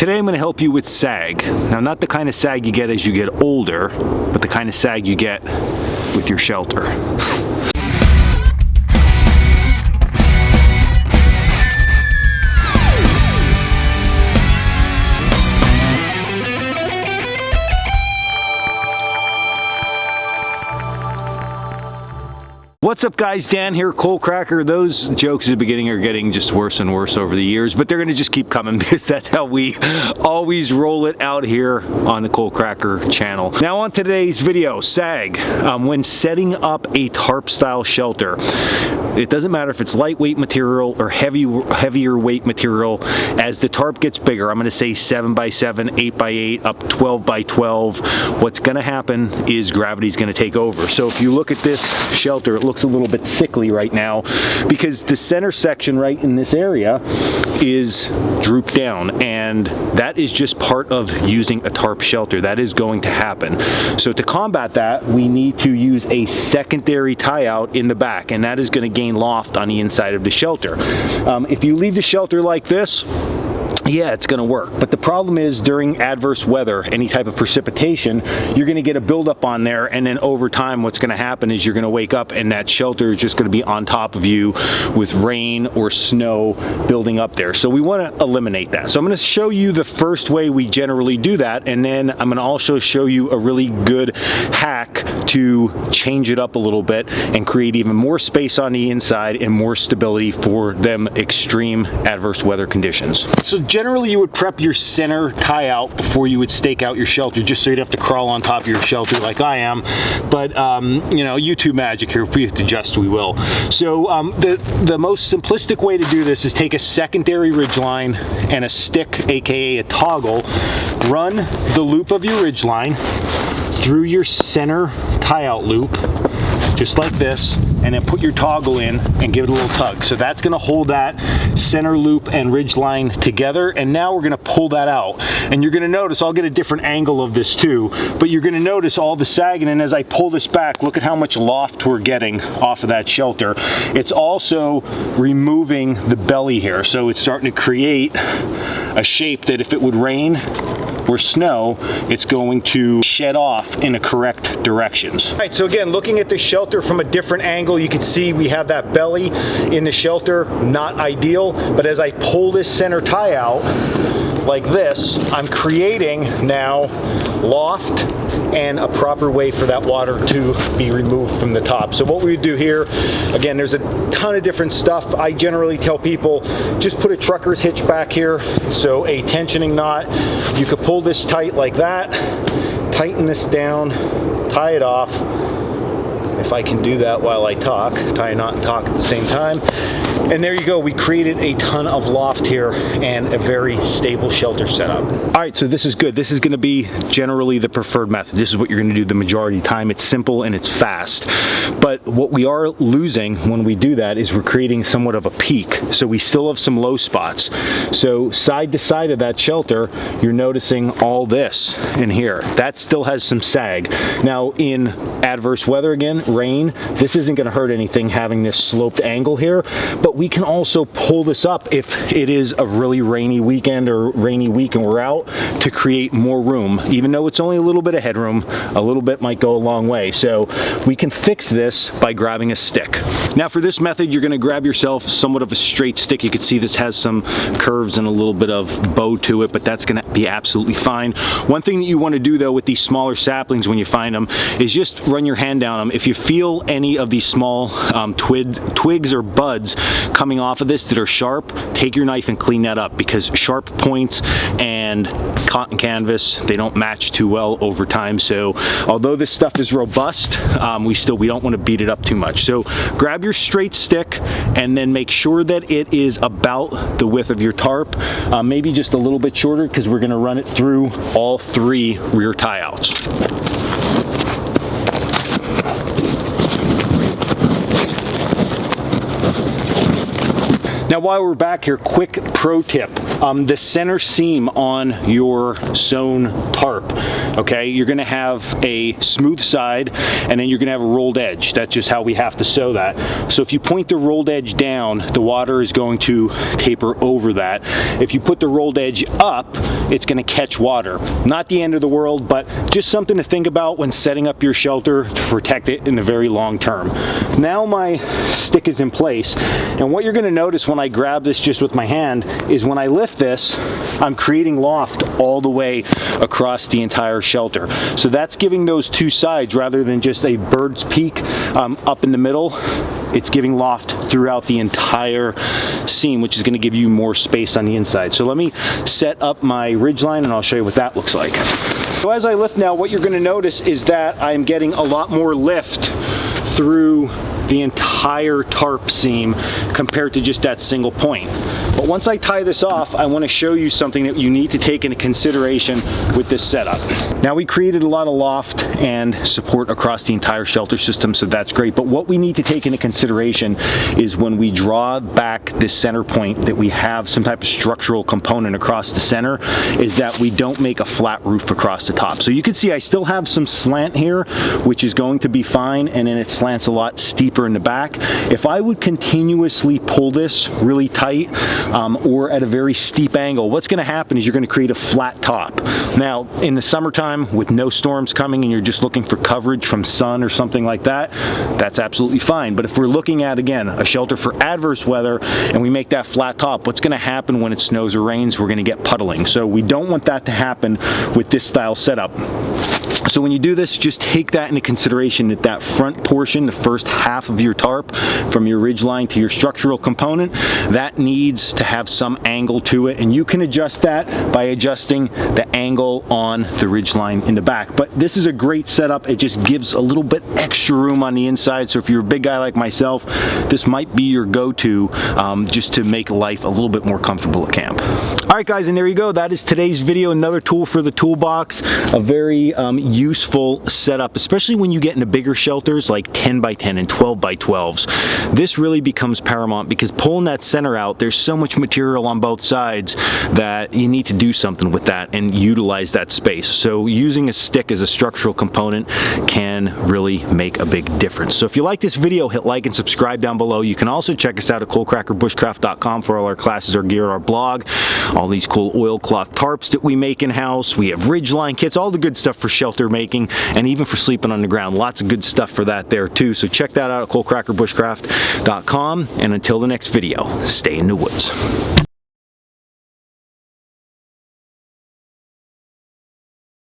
Today I'm going to help you with sag. Now, not the kind of sag you get as you get older, but the kind of sag you get with your shelter. What's up, guys? Dan here, Coalcracker. Those jokes at the beginning are getting just worse and worse over the years, but they're going to just keep coming because that's how we always roll it out here on the Coalcracker channel. Now on today's video, sag. When setting up a tarp style shelter, it doesn't matter if it's lightweight material or heavier weight material. As the tarp gets bigger, I'm going to say 7x7, 8x8, up 12x12, what's going to happen is gravity's going to take over. So if you look at this shelter, it looks a little bit sickly right now because the center section right in this area is drooped down, and that is just part of using a tarp shelter. That is going to happen. So to combat that, we need to use a secondary tie out in the back, and that is going to gain loft on the inside of the shelter. If you leave the shelter like this, yeah, it's going to work. But the problem is during adverse weather, any type of precipitation, you're going to get a buildup on there, and then over time what's going to happen is you're going to wake up and that shelter is just going to be on top of you with rain or snow building up there. So we want to eliminate that. So I'm going to show you the first way we generally do that, and then I'm going to also show you a really good hack to change it up a little bit and create even more space on the inside and more stability for them extreme adverse weather conditions. So generally you would prep your center tie out before you would stake out your shelter, just so you'd have to crawl on top of your shelter like I am. But you know, YouTube magic here, if we have to adjust, we will. So the most simplistic way to do this is take a secondary ridgeline and a stick, aka a toggle, run the loop of your ridgeline through your center tie out loop, just like this, and then put your toggle in and give it a little tug. So that's going to hold that center loop and ridge line together, and now we're going to pull that out. And you're going to notice, I'll get a different angle of this too, but you're going to notice all the sagging, and as I pull this back, look at how much loft we're getting off of that shelter. It's also removing the belly here, so it's starting to create a shape that if it would rain or snow, it's going to shed off in the correct directions. All right, so again, looking at the shelter from a different angle, you can see we have that belly in the shelter, not ideal, but as I pull this center tie out like this, I'm creating now loft and a proper way for that water to be removed from the top. So what we would do here, again, there's a ton of different stuff. I generally tell people, just put a trucker's hitch back here, so a tensioning knot. You could pull this tight like that, tighten this down, tie it off. If I can do that while I talk, tie a knot and talk at the same time. And there you go, we created a ton of loft here and a very stable shelter setup. All right, so this is good. This is gonna be generally the preferred method. This is what you're gonna do the majority of the time. It's simple and it's fast. But what we are losing when we do that is we're creating somewhat of a peak. So we still have some low spots. So side to side of that shelter, you're noticing all this in here. That still has some sag. Now in adverse weather again, rain, this isn't gonna hurt anything having this sloped angle here, but we can also pull this up if it is a really rainy weekend or rainy week and we're out, to create more room. Even though it's only a little bit of headroom, a little bit might go a long way. So we can fix this by grabbing a stick. Now for this method, you're gonna grab yourself somewhat of a straight stick. You can see this has some curves and a little bit of bow to it, but that's gonna be absolutely fine. One thing that you wanna do though with these smaller saplings when you find them is just run your hand down them. If you feel any of these small twigs or buds coming off of this that are sharp, take your knife and clean that up, because sharp points and cotton canvas, they don't match too well over time. So although this stuff is robust, we don't want to beat it up too much. So grab your straight stick and then make sure that it is about the width of your tarp, maybe just a little bit shorter, because we're going to run it through all three rear tie outs. Now while we're back here, quick pro tip. The center seam on your sewn tarp, okay? You're gonna have a smooth side, and then you're gonna have a rolled edge. That's just how we have to sew that. So if you point the rolled edge down, the water is going to taper over that. If you put the rolled edge up, it's gonna catch water. Not the end of the world, but just something to think about when setting up your shelter to protect it in the very long term. Now my stick is in place, and what you're gonna notice when I grab this just with my hand is when I lift this, I'm creating loft all the way across the entire shelter. So that's giving those two sides, rather than just a bird's peak up in the middle, it's giving loft throughout the entire seam, which is going to give you more space on the inside. So let me set up my Ridgeline and I'll show you what that looks like. So as I lift now, what you're going to notice is that I'm getting a lot more lift through the entire tarp seam compared to just that single point. But once I tie this off, I want to show you something that you need to take into consideration with this setup. Now, we created a lot of loft and support across the entire shelter system, so that's great. But what we need to take into consideration is when we draw back this center point, that we have some type of structural component across the center, is that we don't make a flat roof across the top. So you can see I still have some slant here, which is going to be fine, and then it slants a lot steeper in the back. If I would continuously pull this really tight, or at a very steep angle, what's going to happen is you're going to create a flat top. Now, in the summertime with no storms coming and you're just looking for coverage from sun or something like that, that's absolutely fine. But if we're looking at, again, a shelter for adverse weather and we make that flat top, what's going to happen when it snows or rains? We're going to get puddling. So we don't want that to happen with this style setup. So when you do this, just take that into consideration, that that front portion, the first half of your tarp, from your Ridgeline to your structural component, that needs to have some angle to it, and you can adjust that by adjusting the angle on the Ridgeline in the back. But this is a great setup. It just gives a little bit extra room on the inside, so if you're a big guy like myself, this might be your go-to just to make life a little bit more comfortable at camp. All right, guys, and there you go. That is today's video. Another tool for the toolbox. A very useful setup, especially when you get into bigger shelters like 10 by 10 and 12 by 12s. This really becomes paramount, because pulling that center out, there's so much material on both sides that you need to do something with that and utilize that space. So using a stick as a structural component can really make a big difference. So if you like this video, hit like and subscribe down below. You can also check us out at Coalcrackerbushcraft.com for all our classes, our gear, our blog, all these cool oilcloth tarps that we make in-house. We have Ridgeline kits, all the good stuff for shelter making, and even for sleeping on the ground. Lots of good stuff for that there too. So check that out at Coalcrackerbushcraft.com, and until the next video, stay in the woods.